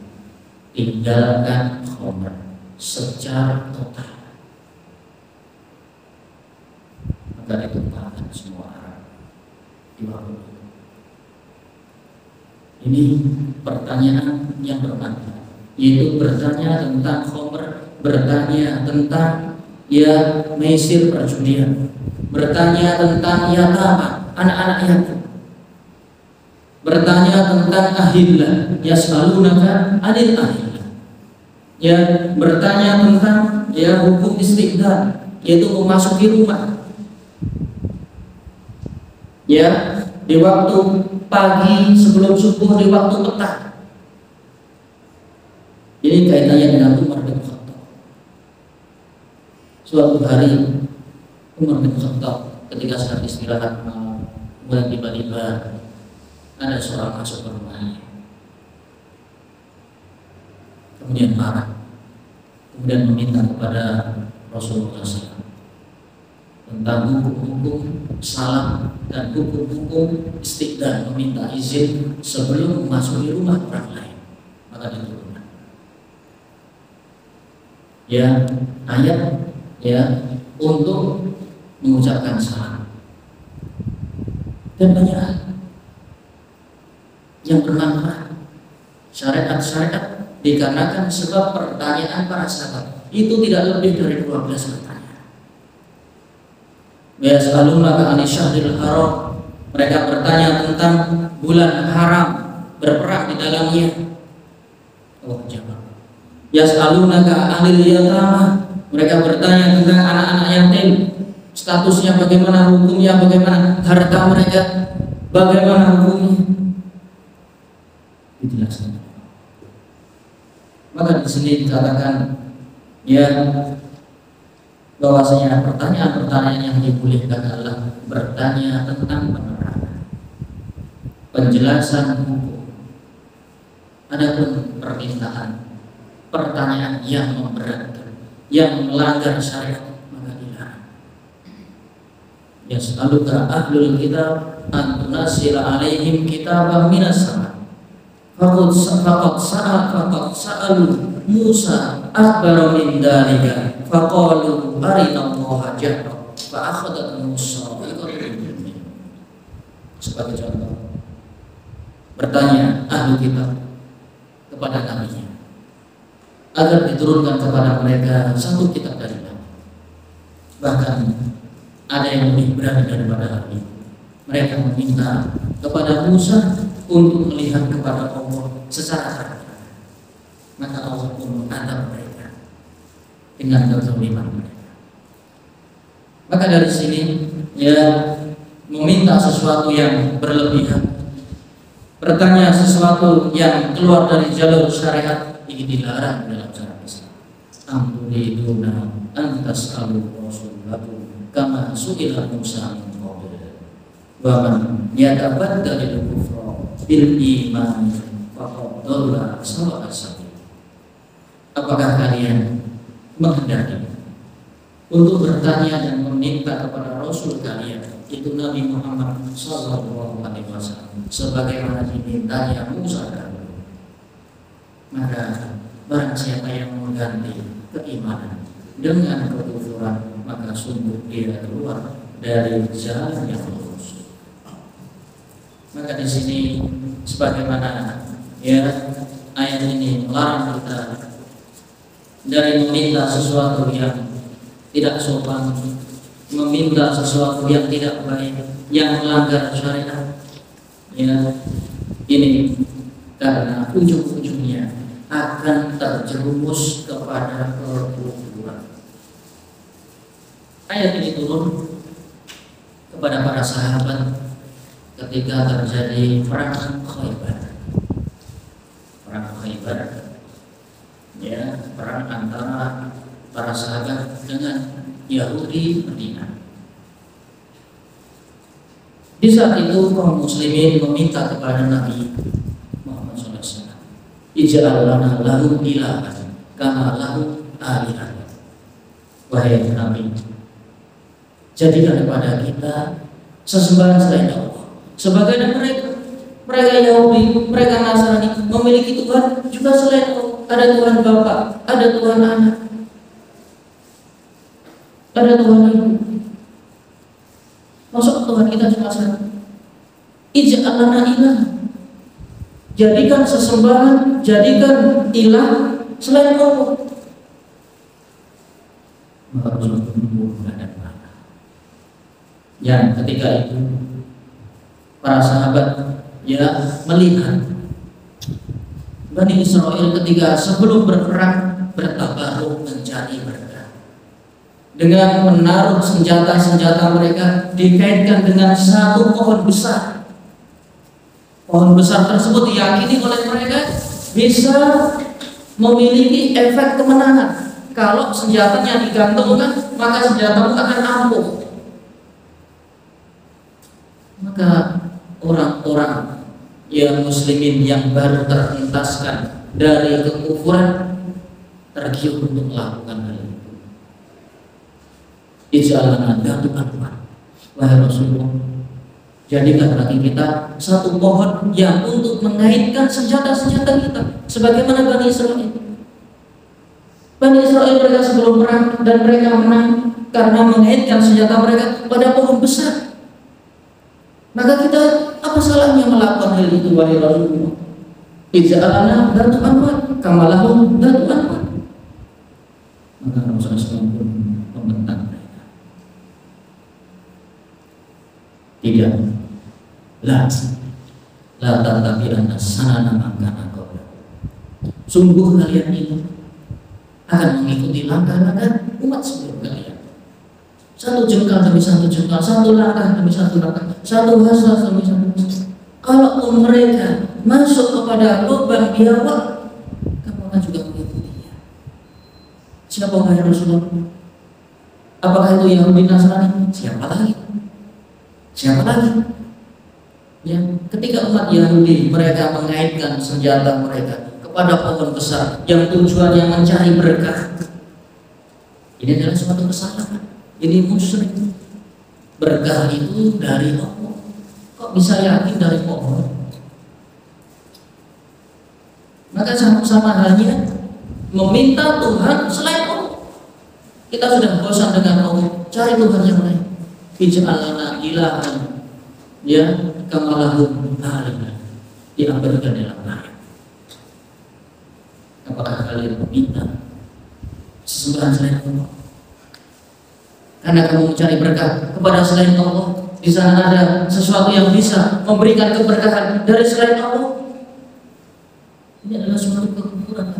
tinggalkan khamr secara total. Maka ditumpahkan semua arak di waktu itu. Ini pertanyaan yang bermanfaat, yaitu bertanya tentang khamr, bertanya tentang ya maisir perjudian, bertanya tentang yatama, anak-anak yatim, bertanya tentang ahillah, yas'alunaka 'anil ahillah, ya bertanya tentang ya hukum istiqdam, yaitu memasuki rumah, ya di waktu pagi sebelum subuh, di waktu petang. Ini kaitannya dengan Umar bin Khattab. Suatu hari Umar bin Khattab ketika sedang istirahat malam, kemudian tiba-tiba ada seorang masuk ke rumahnya, kemudian marah, kemudian meminta kepada Rasulullah SAW tentang hukum-hukum salam dan hukum-hukum istiqdam, meminta izin sebelum memasuki rumah orang lain. Maka diturunkan ya ayat ya untuk mengucapkan salam, dan banyak yang bermanfaat. Syariat-syariat dikarenakan sebab pertanyaan para sahabat itu tidak lebih dari 12 pertanyaan. Yas'alunaka 'anil syahril haram, mereka bertanya tentang bulan haram, berperang di dalamnya. Allah jawab. Yas'alunaka 'anil yatama, mereka bertanya tentang anak-anak yatim, statusnya bagaimana, hukumnya bagaimana, harta mereka bagaimana hukumnya, dijelaskan. Maka di sini dikatakan ya bahwasanya pertanyaan-pertanyaan yang dibolehkan adalah bertanya tentang penerangan, penjelasan hukum. Adapun pertanyaan yang memberatkan, yang melanggar syariat, maka dilarang. Ya selalu ke ahlul kitab antunasila alaihim kitabam minas sama. Faqad sa'alu Musa akbar min dalika faqalu arina Allah jahra fa akhadhat Musa sebagai contoh. Bertanya ahli kitab kepada nabinya agar diturunkan kepada mereka satu kitab dari Allah. Bahkan ada yang lebih berani daripada hal itu. Mereka meminta kepada Musa untuk melihat kepada Allah secara terang. Maka Allah pun mengadab mereka dengan kezaliman mereka. Maka dari sini ya meminta sesuatu yang berlebihan, bertanya sesuatu yang keluar dari jalur syariat, ini dilarang dalam syariat Islam. Amturiduna antas'alu rasulakum kama su'ila Musa min qabl wa man yatabaddalil kufra bil iman faqad dhalla sawa'a sabil. Apakah kalian menghendaki untuk bertanya dan meminta kepada Rasul kalian, itu Nabi Muhammad SAW, sebagaimana dimintanya Musa dahulu? Maka barang siapa yang mengganti keimanan dengan kekufuran, maka sungguh dia keluar dari jalan yang lurus. Maka di sini sebagaimana ya ayat ini melarang kita dari meminta sesuatu yang tidak sopan, meminta sesuatu yang tidak baik, yang melanggar syariat. Ya, ini karena ujung-ujungnya akan terjerumus kepada kekufuran. Ayat ini turun kepada para sahabat ketika terjadi perang Khaybar. Perang Khaybar, ya, perang antara para sahabat dengan Yahudi Madinah. Di saat itu kaum muslimin meminta kepada Nabi Muhammad SAW, ij'al lana lahu ilahan kama lahu alihan. Wahai Nabi, jadikan kepada kita sesembahan selain Allah. Sebagaimana mereka Yahudi, mereka Nasrani memiliki Tuhan juga selain Allah. Ada Tuhan Bapa, ada Tuhan Anak, ada Tuhan Ibu. Masuk Tuhan kita cuma satu. Ij'al lana ilah. Jadikan sesembahan, jadikan ilah selain Allah. Maka Rasulullah pun dan marah. Yang ketika itu para sahabat melihat Bani Israel ketika sebelum berperang bertabaruk mencari berkah dengan menaruh senjata-senjata mereka dikaitkan dengan satu pohon besar. Pohon besar tersebut diyakini oleh mereka bisa memiliki efek kemenangan. Kalau senjatanya digantungkan, maka senjatamu akan ampuh. Maka orang-orang yang muslimin yang baru terentaskan dari kekufuran tergiur untuk melakukan hal itu. Ij'al lana Tuhan, wahai Rasulullah, jadikan bagi kita satu pohon yang untuk mengaitkan senjata-senjata kita, sebagaimana Bani Israel. Bani Israel mereka sebelum perang dan mereka menang karena mengaitkan senjata mereka pada pohon besar. Maka kita apa salahnya melakukan hal itu, wahai Rasulullah? Ij'al lana Tuhan kama lahu Tuhan. Maka Rasulullah SAW pun membentang mereka. Tidak, la tatabi'anna sanana man kana qablakum. Sungguh kalian ini akan mengikuti langkah-langkah umat sebelum kalian. Satu jengkal demi satu jengkal, satu langkah demi satu langkah, satu hasrat demi satu hasrat. Kalau mereka masuk kepada lubang biawak, kamu akan juga mengikutinya. Siapa wahai Rasulullah? Apakah itu Yahudi Nasrani? Siapa lagi? Siapa lagi? Ya, ketika umat Yahudi mereka mengaitkan senjata mereka kepada pohon besar yang tujuannya mencari berkah, ini adalah suatu kesalahan. Ini musyrik. Berkah itu dari Allah. Kok bisa yakin dari pohon? Maka sama-sama halnya meminta Tuhan selain Allah. Kita sudah bosan dengan Allah, cari Tuhan yang lain. Ij'al lana ilahan kama lahu alihan. Diabadikan dalam ayat. Apakah kalian meminta sesembahan selain Allah? Karena kamu mencari berkah kepada selain Allah, di sana ada sesuatu yang bisa memberikan keberkahan dari selain Allah. Ini adalah suatu kekufuran.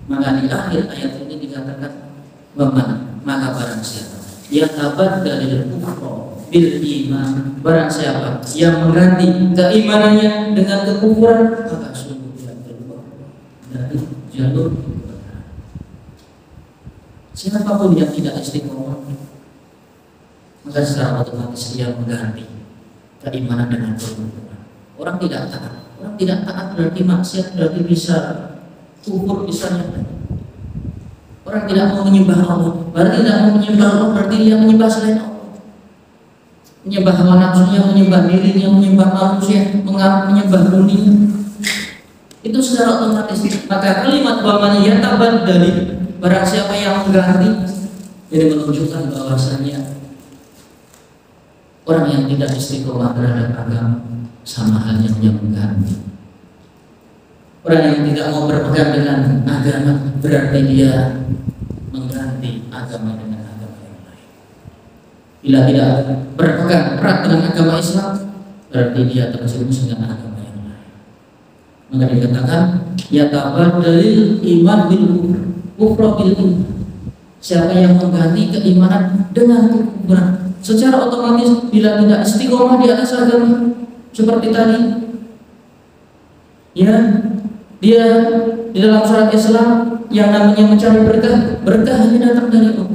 Maka di akhir ayat ini dikatakan, maka barang siapa yang tabaddal kufra bil iman, barang siapa yang mengganti keimanannya dengan kekufuran, maka sungguh dia keluar dari jalur kebenaran. Siapapun yang tidak istiqomah, maka secara otomatis dia mengganti keimanan dengan kekufuran. Orang tidak taat berarti maksiat, berarti bisa kufur, bisa nyata. Orang tidak mau menyembah Allah, berarti tidak mau menyembah Allah, berarti dia menyembah selain Allah. Menyembah hawa nafsunya, menyembah dirinya, menyembah manusia, menyembah dunia. Itu secara otomatis. Maka kalimat waman yatabaddali, barang siapa yang mengganti, ini menunjukkan bahwasanya orang yang tidak istiqomah terhadap agama sama halnya yang mengganti. Orang yang tidak mau berpegang dengan agama berarti dia mengganti agama dengan agama yang lain. Bila tidak berpegang erat dengan agama Islam, berarti dia terjerumus dengan agama yang lain. Maka dikatakan yatabaddalil iman bil kufra bil iman. Siapa yang mengganti keimanan dengan kekufuran, secara otomatis bila tidak istiqomah di atas agama seperti tadi, ya dia di dalam syarat Islam yang namanya mencari berkah hanya datang dari Allah.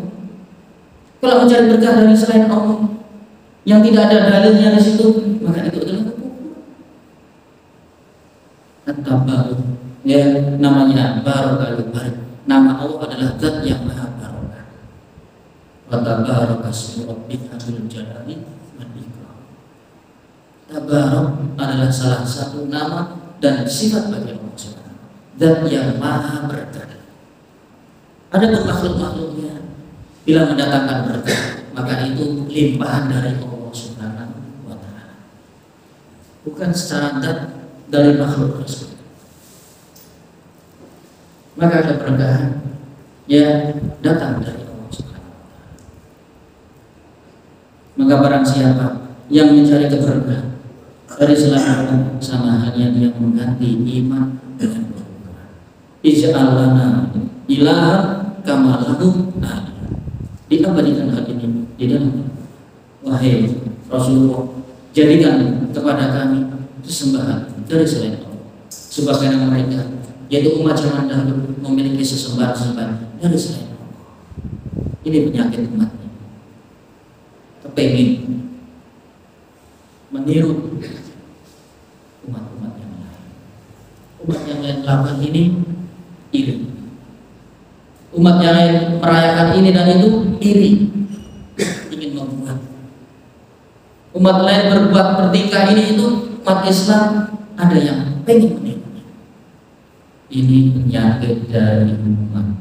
Kalau mencari berkah dari selain Allah yang tidak ada dalilnya di situ, maka itu adalah kekufuran. At-tabaruk, ya namanya barakal barik. Nama Allah adalah Zat yang Maha Barokah. Wa tabaraka ismu rabbika dzul jalali wal ikram. Tabarok adalah salah satu nama dan sifat bagi Allah Subhanahu. Zat yang Maha berkah. Ada makhluk-makhluknya bila mendatangkan berkah, maka itu limpahan dari Allah Subhanahu wa Ta'ala, bukan secara zat dari makhluk tersebut. Maka ada berkah yang datang dari Allah Subhanahu wa Ta'ala. Maka barang siapa yang mencari keberkahan dari selain Allah, sama halnya dia mengganti iman dengan berkah. Ij'alana ilaha kama lahu nah. Diabadikan hal ini di dalam, wahai Rasulullah, jadikan kepada kami sesembahan dari selain Allah, sebagaimana mereka, yaitu umat zaman dahulu, memiliki sesembahan-sesembahan dari selain Allah. Ini penyakit umat ini, kepengin meniru umat-umat yang lain. Umat yang lain melakukan ini iri. Umat yang lain merayakan ini dan itu iri, ingin membuat. Umat lain berbuat bertingkah ini itu, umat Islam ada yang pengen meniru. Ini penyakit dari umat.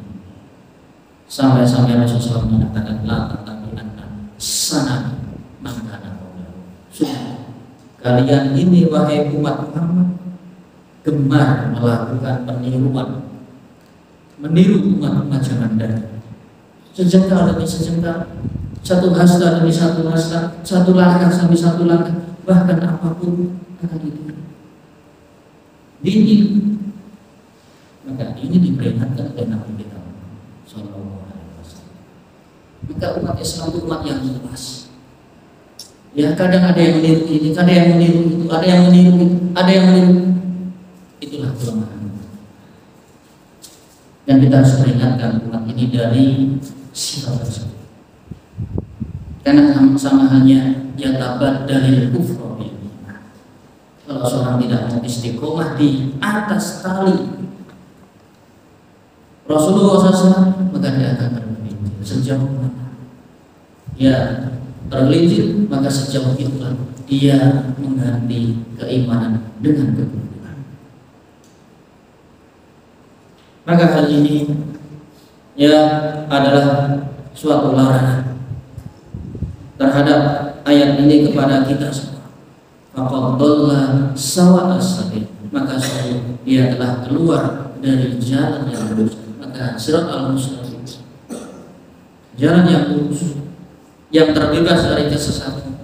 Sampai-sampai Rasulullah mengatakan la tatabi'anna sana mangkana qawlahu. Kalian ini wahai umat Muhammad gemar melakukan peniruan, meniru umat-umat zaman dahulu. Sejengkal demi sejengkal, satu hasta demi satu hasta, satu langkah demi satu langkah, bahkan apapun akan ditiru. Ini, maka ini diperingatkan oleh Nabi kita Sallallahu Alaihi Wasallam. Maka umat Islam itu umat yang luas. Ya kadang ada yang meniru ini, ada yang meniru itu, ada yang meniru itu, ada yang meniru. Itulah kelemahan. Dan kita harus peringatkan umat ini dari sifat tersebut. Karena sama halnya ya tabat dari kufur bil iman. Kalau seorang tidak mau istiqomah di atas tali Rasulullah SAW, maka dia akan tergelincir. Sejauh mana dia tergelincir, maka sejauh itulah dia mengganti keimanan dengan kekufuran. Maka hal ini ya adalah suatu larangan terhadap ayat ini kepada kita semua. Faqad dhalla sawa'a sabil, maka dia telah keluar dari jalan yang lurus. Maka sirat al-mustaqim, jalan yang lurus, yang terbebas dari kesesatan,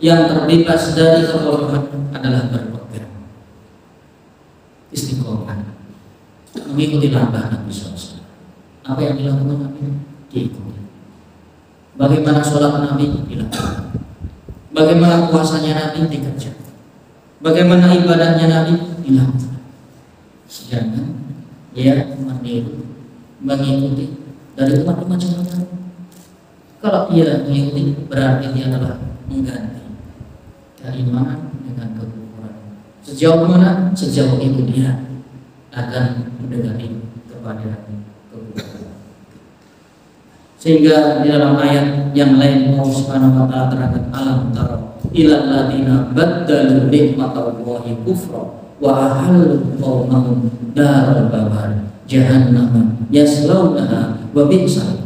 yang terbebas dari kebodohan adalah berpegang istiqomah, mengikuti langkah Nabi SAW. Apa yang dilakukan Nabi diikuti. Bagaimana sholat Nabi dilakukan, bagaimana puasanya Nabi dikerjakan, bagaimana ibadahnya Nabi dilakukan. Jangan dia meniru, mengikuti dari umat-umat zaman lalu. Kalau dia mengikuti, berarti dia adalah mengganti keimanan dengan kekufuran. Sejauh mana? Sejauh itu dia akan mendekati kepada kekufuran. Sehingga di dalam ayat yang lain Allah Subhanahu wa Ta'ala terangkan, alam tara ilal ladina baddalu nikmatallahi kufra wa ahallu qaumahum daral bawar jahannam yaslaunaha wa bi'sal.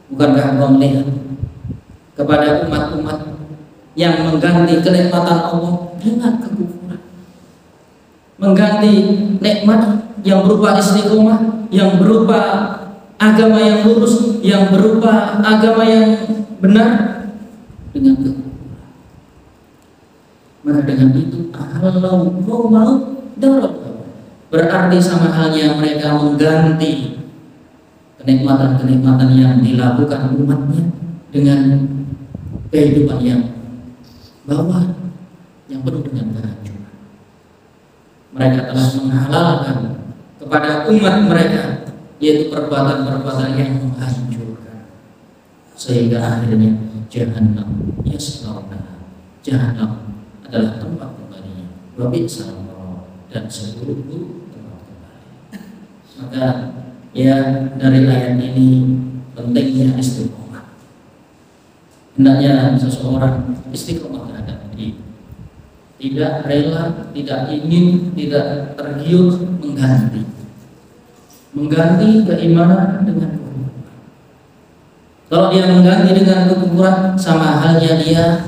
Bukankah engkau melihat kepada umat-umat yang mengganti kenikmatan Allah dengan kekufuran, mengganti nikmat yang berupa istiqomah, yang berupa agama yang lurus, yang berupa agama yang benar dengan kekufuran. Maka dengan itu ahallau qaumahum daral bawar, berarti sama halnya mereka mengganti kenikmatan-kenikmatan yang dilakukan umatnya dengan kehidupan yang bawah, yang penuh dengan kehancuran. Mereka telah menghalalkan kepada umat mereka yaitu perbuatan-perbuatan yang menghancurkan. sehingga akhirnya jahannam jahannam adalah tempat kembalinya, wa bi'sal qarar, dan seburuk-buruk tempat kembali. Maka ya dari ayat ini pentingnya istiqomah. Hendaknya seseorang istiqomah terhadap diri, tidak rela, tidak ingin, tidak tergiur mengganti keimanan dengan kekufuran. Kalau dia mengganti dengan kekufuran, sama halnya dia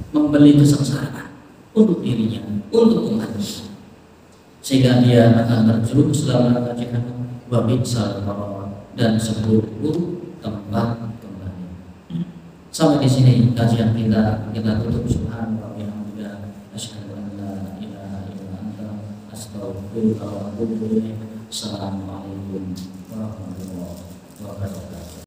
membeli kesengsaraan untuk dirinya, untuk umatnya, sehingga dia akan terjerumus dalam neraka jahannam, wa bi'sal qarar, dan seburuk-buruk tempat kembali. Sampai di sini kajian kita tutup. Subhanallah wa bihamdihi, asyhadu an la ilaha illa anta, astaghfiruka wa atubu ilaik. Assalamualaikum warahmatullahi wabarakatuh.